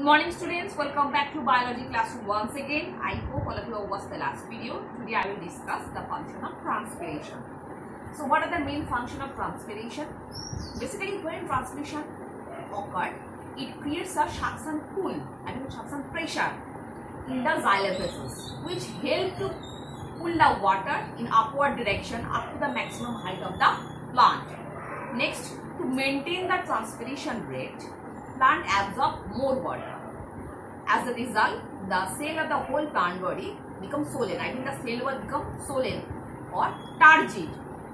morning students, welcome back to biology classroom once again. I hope all of you have watched the last video. Today I will discuss the function of transpiration. So what are the main function of transpiration? Basically when transpiration occurs, it creates a suction pull, suction pressure in the xylem vessels which help to pull the water in upward direction up to the maximum height of the plant. Next, to maintain the transpiration rate, plant absorb more water. As a result, the cell of the whole plant body becomes swollen. The cell will become swollen or turgid,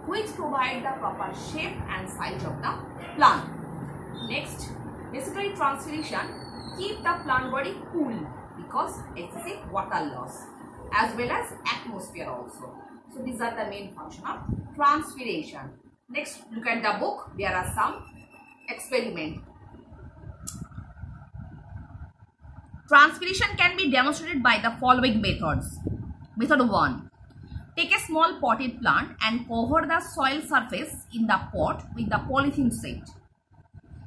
which provide the proper shape and size of the plant. Next, basically transpiration keep the plant body cool because excessive water loss as well as atmosphere also. So these are the main function of transpiration. Next, look at the book. There are some experiments. Transpiration can be demonstrated by the following methods. Method 1. Take a small potted plant and cover the soil surface in the pot with the polythene sheet.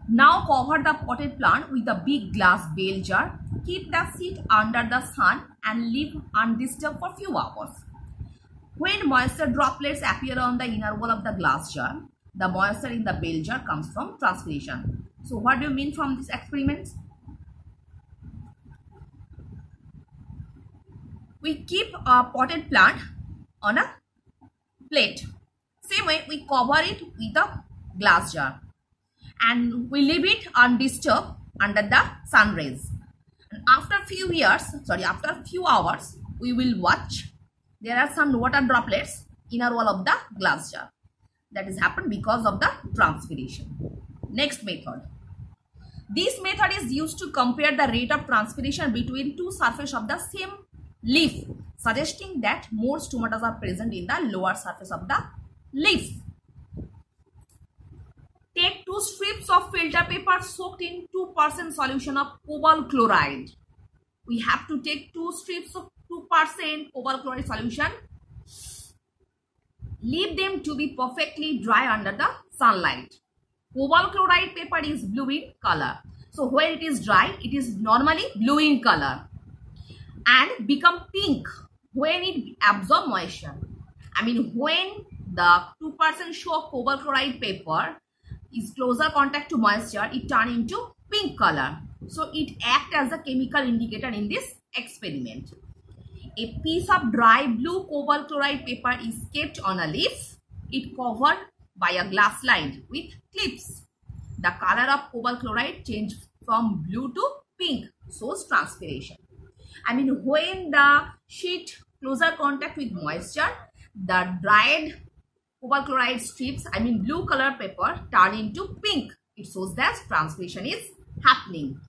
Now cover the potted plant with a big glass bale jar. Keep the sheet under the sun and leave undisturbed for few hours. When moisture droplets appear on the inner wall of the glass jar, the moisture in the bale jar comes from transpiration. So what do you mean from this experiment? We keep a potted plant on a plate. Same way we cover it with a glass jar and we leave it undisturbed under the sun rays. And after few hours, we will watch. There are some water droplets inner wall of the glass jar. That is happened because of the transpiration. Next method. This method is used to compare the rate of transpiration between two surfaces of the same leaf, suggesting that more stomata are present in the lower surface of the leaf. Take 2 strips of filter paper soaked in 2% solution of cobalt chloride. We have to take 2 strips of 2% cobalt chloride solution. Leave them to be perfectly dry under the sunlight. Cobalt chloride paper is blue in color. So when it is dry, it is normally blue in color and become pink when it absorbs moisture. When the 2% show cobalt chloride paper is closer contact to moisture, it turns into pink color. So it acts as a chemical indicator in this experiment. A piece of dry blue cobalt chloride paper is kept on a leaf. It covered by a glass slide with clips. The color of cobalt chloride changes from blue to pink, shows transpiration. When the sheet closer contact with moisture, the dried cobalt chloride strips, blue color paper, turn into pink. It shows that transpiration is happening.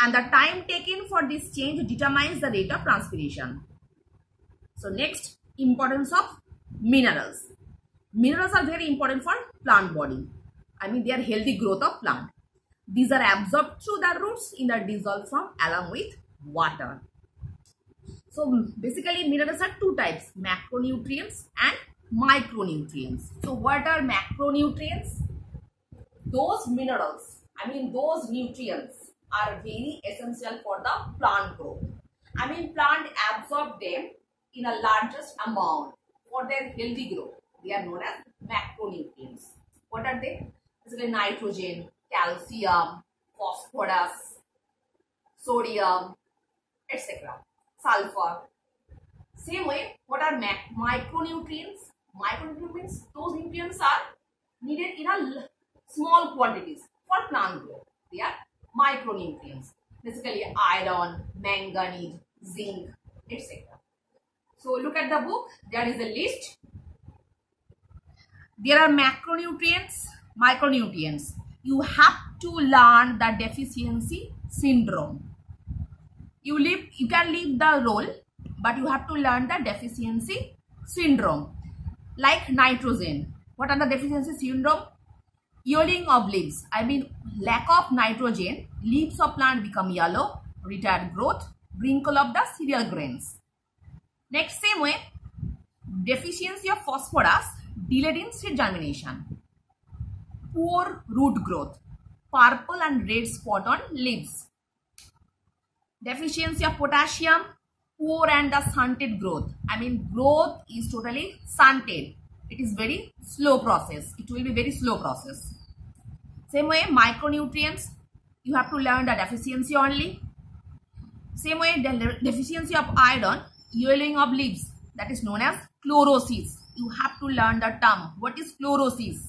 And the time taken for this change determines the rate of transpiration. So next, importance of minerals. Minerals are very important for plant body. They are healthy growth of plant. These are absorbed through the roots in the dissolved form along with water. So basically minerals are 2 types, macronutrients and micronutrients. So what are macronutrients? Those minerals, those nutrients are very essential for the plant growth. Plant absorb them in a largest amount for their healthy growth. They are known as macronutrients. What are they? Basically nitrogen, calcium, phosphorus, sodium, etc. Sulfur. Same way, what are micronutrients? Micronutrients means those nutrients are needed in a small quantities for plant growth. They are micronutrients. Basically iron, manganese, zinc, etc. So look at the book. There is a list. There are macronutrients, micronutrients. You have to learn the deficiency syndrome. You can leave the role, but you have to learn the deficiency syndrome. Like nitrogen. What are the deficiency syndrome? Yellowing of leaves. Lack of nitrogen. Leaves of plant become yellow. Retarded growth. Wrinkle of the cereal grains. Next, same way. Deficiency of phosphorus. Delayed in seed germination. Poor root growth. Purple and red spot on leaves. Deficiency of potassium, poor and the stunted growth. I mean, growth is totally stunted. It is very slow process. It will be very slow process. Same way, micronutrients, you have to learn the deficiency only. Same way, the deficiency of iron, yellowing of leaves, that is known as chlorosis. You have to learn the term. What is chlorosis?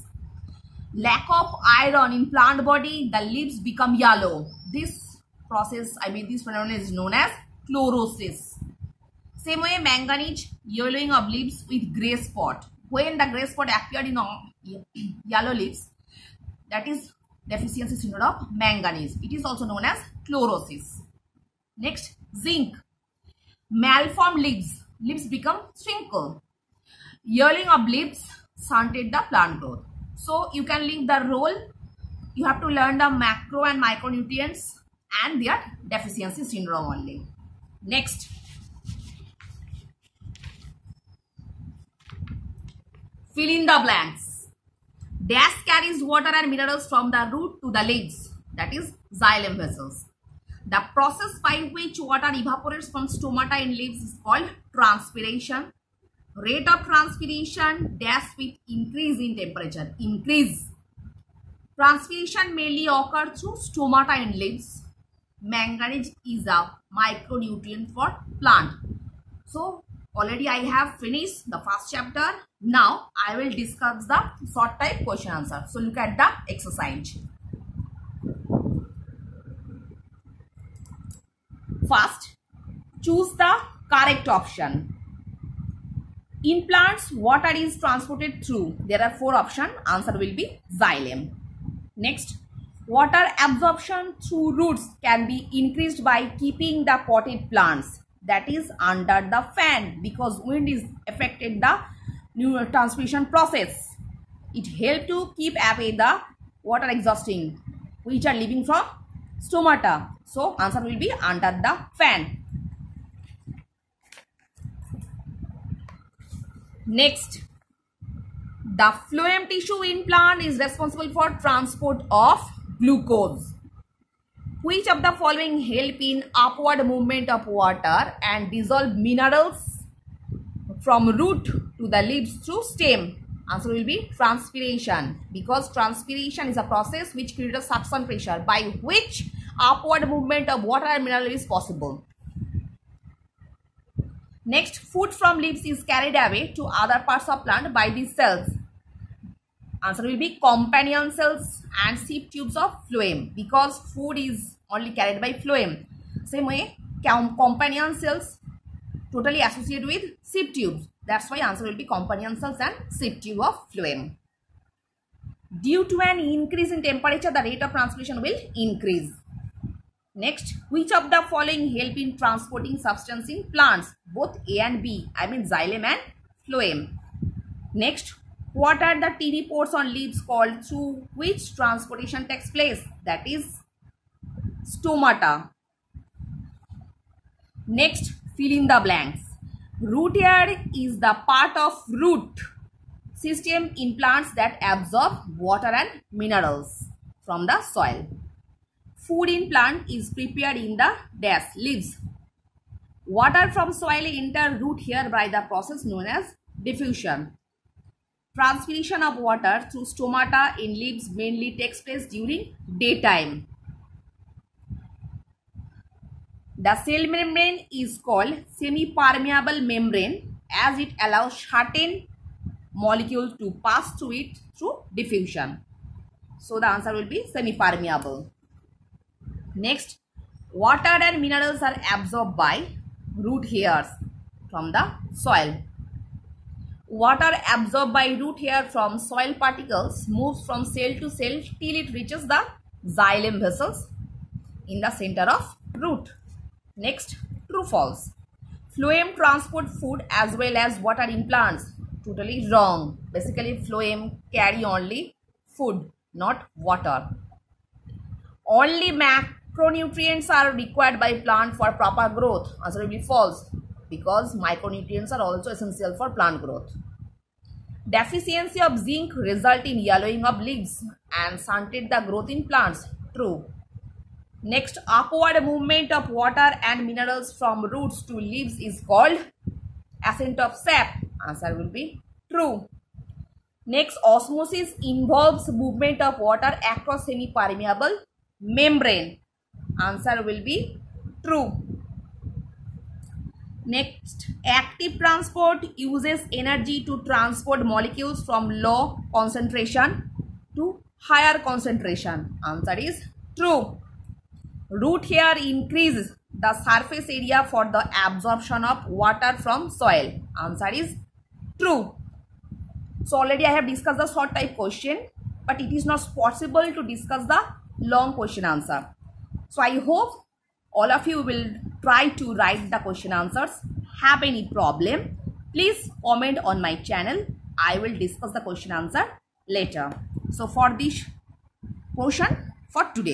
Lack of iron in plant body, the leaves become yellow. This process, this phenomenon is known as chlorosis. Same way, manganese, yellowing of leaves with grey spot. When the grey spot appeared in yellow leaves, that is deficiency syndrome of manganese. It is also known as chlorosis. Next, zinc. Malformed leaves. Leaves become shrinkle. Yellowing of leaves stunted the plant growth. So you can leave the role. You have to learn the macro and micronutrients and their deficiency syndrome only. Next. Fill in the blanks. Dash carries water and minerals from the root to the leaves. That is xylem vessels. The process by which water evaporates from stomata in leaves is called transpiration. Rate of transpiration dash with increase in temperature. Increase. Transpiration mainly occurs through stomata in leaves. Manganese is a micronutrient for plant. So already I have finished the first chapter. Now I will discuss the short type question answer. So look at the exercise. First, choose the correct option. In plants, water is transported through. There are 4 options. Answer will be xylem. Next, water absorption through roots can be increased by keeping the potted plants. That is under the fan, because wind is affected the new transpiration process. It helps to keep away the water exhausting which are living from stomata. So answer will be under the fan. Next, the phloem tissue in plant is responsible for transport of glucose. Which of the following help in upward movement of water and dissolve minerals from root to the leaves through stem? Answer will be transpiration, because transpiration is a process which creates a suction pressure by which upward movement of water and mineral is possible. Next, food from leaves is carried away to other parts of plant by these cells. Answer will be companion cells and seed tubes of phloem, because food is only carried by phloem. Same way, companion cells totally associated with seed tubes. That's why answer will be companion cells and seed tube of phloem. Due to an increase in temperature, the rate of transpiration will increase. Next, which of the following help in transporting substance in plants? Both A and B, xylem and phloem. Next, what are the teeny pores on leaves called through which transportation takes place? That is stomata. Next, fill in the blanks. Root hair is the part of root system in plants that absorb water and minerals from the soil. Food in plant is prepared in the dash leaves. Water from soil enter root hair by the process known as diffusion. Transpiration of water through stomata in leaves mainly takes place during daytime. The cell membrane is called semi-permeable membrane as it allows certain molecule to pass through it through diffusion. So the answer will be semi-permeable. Next, water and minerals are absorbed by root hairs from the soil. Water absorbed by root hair from soil particles moves from cell to cell till it reaches the xylem vessels in the center of root. Next, true false. Phloem transport food as well as water in plants. Totally wrong. Basically, phloem carry only food, not water. Only macronutrients are required by plant for proper growth. Answer will be false, because micronutrients are also essential for plant growth. Deficiency of zinc result in yellowing of leaves and stunted the growth in plants. True. Next, upward movement of water and minerals from roots to leaves is called ascent of sap. Answer will be true. Next, osmosis involves movement of water across semi-permeable membrane. Answer will be true. Next, active transport uses energy to transport molecules from low concentration to higher concentration. Answer is true. Root hair increases the surface area for the absorption of water from soil. Answer is true. So already I have discussed the short type question, but it is not possible to discuss the long question answer. So I hope all of you will try to write the question answers. Have any problem, please comment on my channel. I will discuss the question answer later. So for this portion for today.